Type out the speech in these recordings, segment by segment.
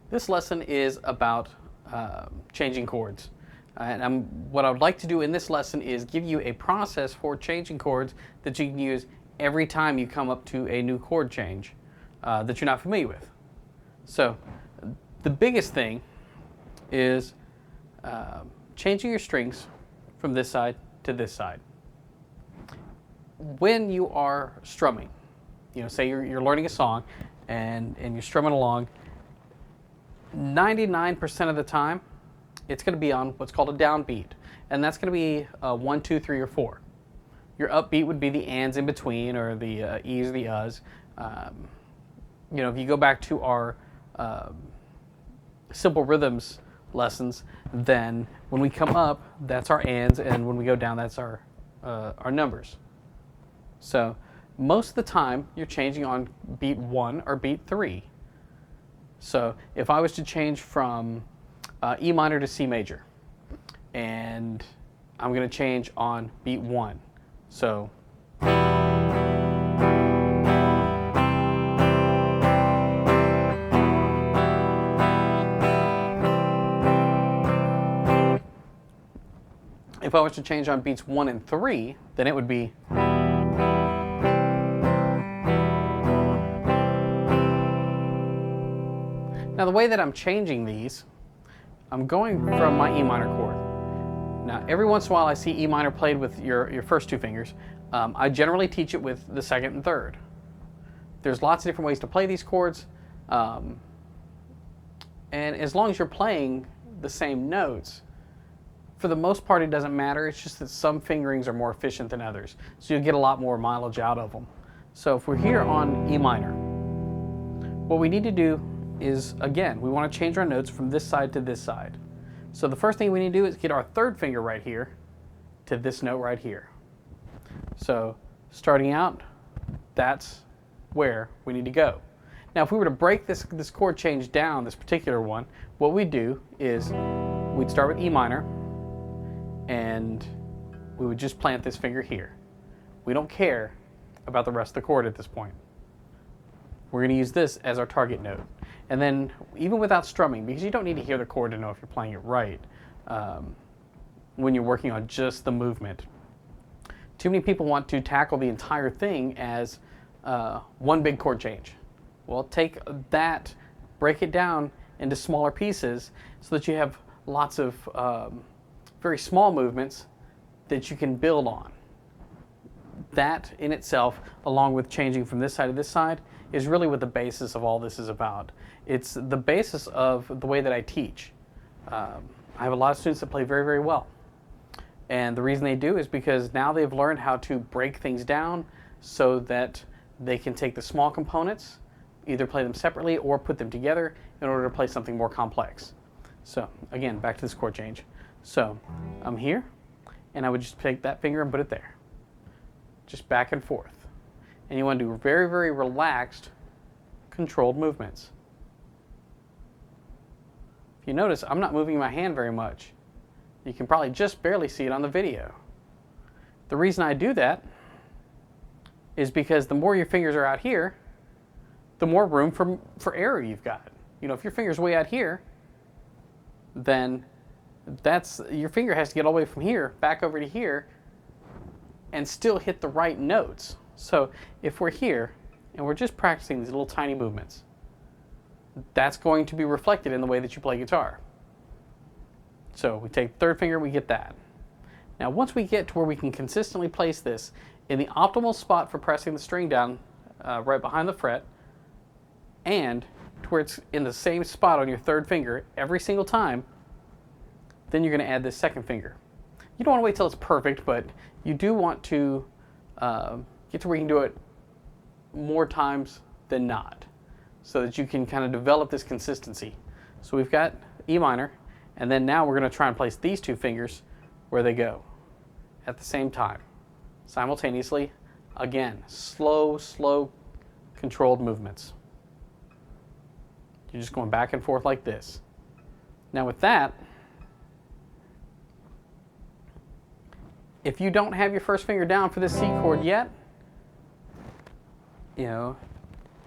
This lesson is about changing chords. And what I would like to do in this lesson is give you a process for changing chords that you can use every time you come up to a new chord change that you're not familiar with. So the biggest thing is changing your strings from this side to this side. When you are strumming, say you're learning a song and you're strumming along, 99% of the time, it's going to be on what's called a downbeat, and that's going to be 1, 2, 3, or 4. Your upbeat would be the ands in between, or the e's, the uhs. If you go back to our simple rhythms lessons, then when we come up, that's our ands, and when we go down, that's our numbers. So most of the time, you're changing on beat 1 or beat 3. So if I was to change from E minor to C major, and I'm going to change on beat 1. So if I was to change on beats 1 and 3, then it would be. Now the way that I'm changing these, I'm going from my E minor chord. Now every once in a while I see E minor played with your first 2 fingers. I generally teach it with the 2nd and 3rd. There's lots of different ways to play these chords. And as long as you're playing the same notes, for the most part it doesn't matter. It's just that some fingerings are more efficient than others. So you'll get a lot more mileage out of them. So if we're here on E minor, what we need to do is, again, we want to change our notes from this side to this side. So the first thing we need to do is get our 3rd finger right here to this note right here. So starting out, that's where we need to go. Now if we were to break this chord change down, this particular one, what we'd do is we'd start with E minor and we would just plant this finger here. We don't care about the rest of the chord at this point. We're going to use this as our target note. And then, even without strumming, because you don't need to hear the chord to know if you're playing it right when you're working on just the movement. Too many people want to tackle the entire thing as one big chord change. Well, take that, break it down into smaller pieces so that you have lots of very small movements that you can build on. That in itself, along with changing from this side to this side, is really what the basis of all this is about. It's the basis of the way that I teach. I have a lot of students that play very, very well. And the reason they do is because now they've learned how to break things down so that they can take the small components, either play them separately or put them together in order to play something more complex. So again, back to this chord change. So I'm here, and I would just take that finger and put it there. Just back and forth. And you want to do very, very relaxed, controlled movements. If you notice, I'm not moving my hand very much. You can probably just barely see it on the video. The reason I do that is because the more your fingers are out here, the more room for error you've got. If your finger's way out here, then your finger has to get all the way from here back over to here and still hit the right notes. So if we're here and we're just practicing these little tiny movements, that's going to be reflected in the way that you play guitar. So we take the 3rd finger, we get that. Now once we get to where we can consistently place this in the optimal spot for pressing the string down right behind the fret, and to where it's in the same spot on your 3rd finger every single time, then you're going to add this 2nd finger. You don't want to wait till it's perfect, but you do want to get to where you can do it more times than not, so that you can kind of develop this consistency. So we've got E minor, and then now we're going to try and place these 2 fingers where they go at the same time, simultaneously. Again, slow, controlled movements. You're just going back and forth like this. Now with that, if you don't have your 1st finger down for this C chord yet,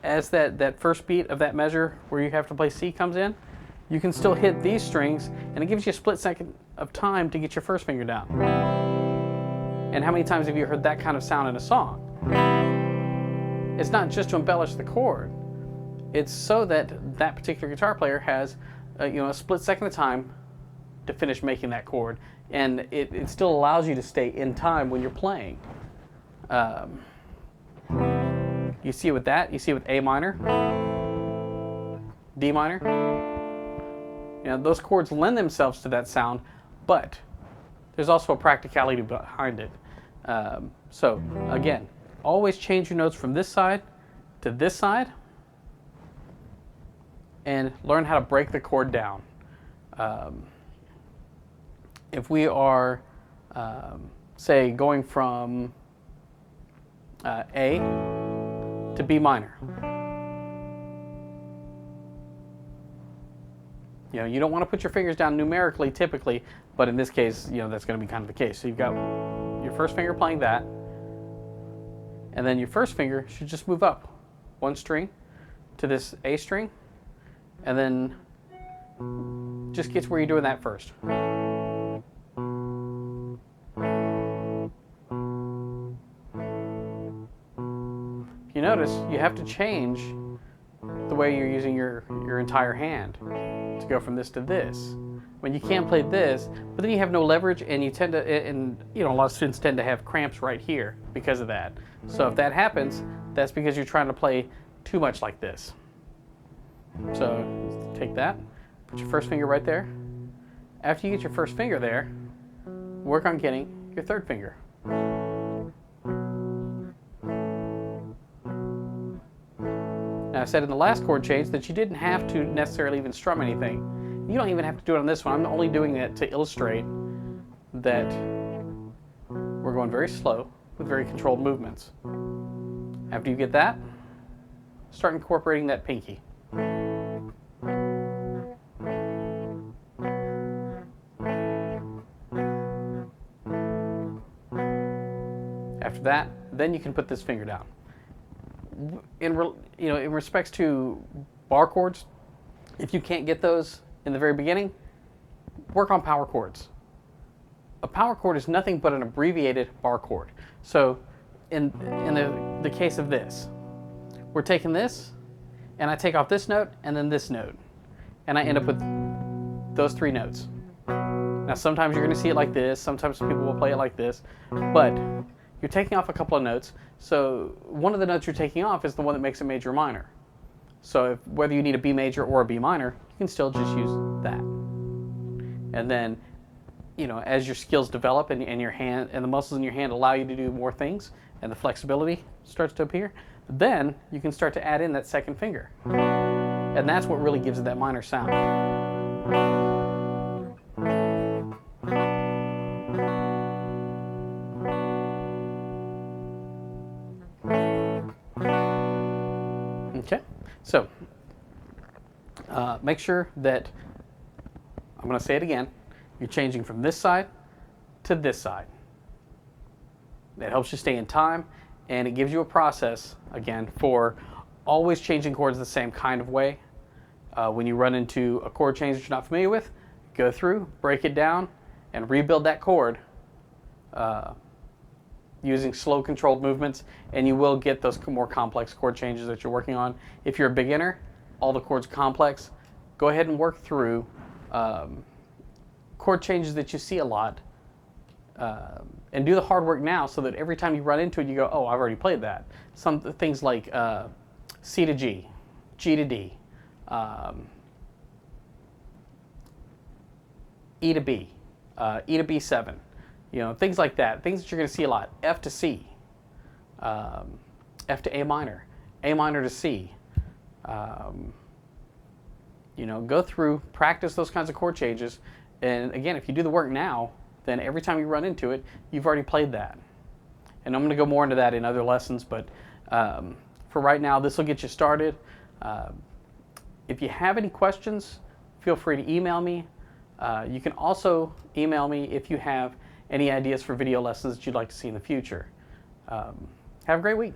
as that first beat of that measure where you have to play C comes in, you can still hit these strings, and it gives you a split second of time to get your first finger down. And how many times have you heard that kind of sound in a song? It's not just to embellish the chord. It's so that that particular guitar player has a split second of time to finish making that chord, and it still allows you to stay in time when you're playing. You see it with that. You see it with A minor, D minor. Those chords lend themselves to that sound, but there's also a practicality behind it. So again, always change your notes from this side to this side, and learn how to break the chord down. If we are, say, going from A to B minor, you don't want to put your fingers down numerically typically, but in this case, that's going to be kind of the case. So you've got your first finger playing that, and then your first finger should just move up one string to this A string, and then just gets where you're doing that first. You notice you have to change the way you're using your entire hand to go from this to this. When you can't play this, but then you have no leverage, and you tend to, and a lot of students tend to have cramps right here because of that. So if that happens, that's because you're trying to play too much like this. So take that, put your first finger right there. After you get your first finger there, work on getting your third finger. Now, I said in the last chord change that you didn't have to necessarily even strum anything. You don't even have to do it on this one. I'm only doing it to illustrate that we're going very slow with very controlled movements. After you get that, start incorporating that pinky. After that, then you can put this finger down. In respects to bar chords, if you can't get those in the very beginning, work on power chords. A power chord is nothing but an abbreviated bar chord. So in the case of this, we're taking this, and I take off this note and then this note, and I end up with those three notes. Now sometimes you're going to see it like this, sometimes people will play it like this, but you're taking off a couple of notes, so one of the notes you're taking off is the one that makes it major or minor. So whether you need a B major or a B minor, you can still just use that. And then, as your skills develop and your hand and the muscles in your hand allow you to do more things, and the flexibility starts to appear, then you can start to add in that second finger. And that's what really gives it that minor sound. Okay, so make sure that, I'm going to say it again, you're changing from this side to this side. That helps you stay in time, and it gives you a process, again, for always changing chords the same kind of way. When you run into a chord change that you're not familiar with, go through, break it down, and rebuild that chord using slow controlled movements, and you will get those more complex chord changes that you're working on. If you're a beginner, all the chords are complex, go ahead and work through chord changes that you see a lot, and do the hard work now so that every time you run into it, you go, oh, I've already played that. Some things like C to G, G to D, E to B, E to B7, things like that. Things that you're going to see a lot. F to C, F to A minor to C. Go through, practice those kinds of chord changes, and again, if you do the work now, then every time you run into it, you've already played that. And I'm going to go more into that in other lessons, but for right now, this will get you started. If you have any questions, feel free to email me. You can also email me if you have any ideas for video lessons that you'd like to see in the future. Have a great week.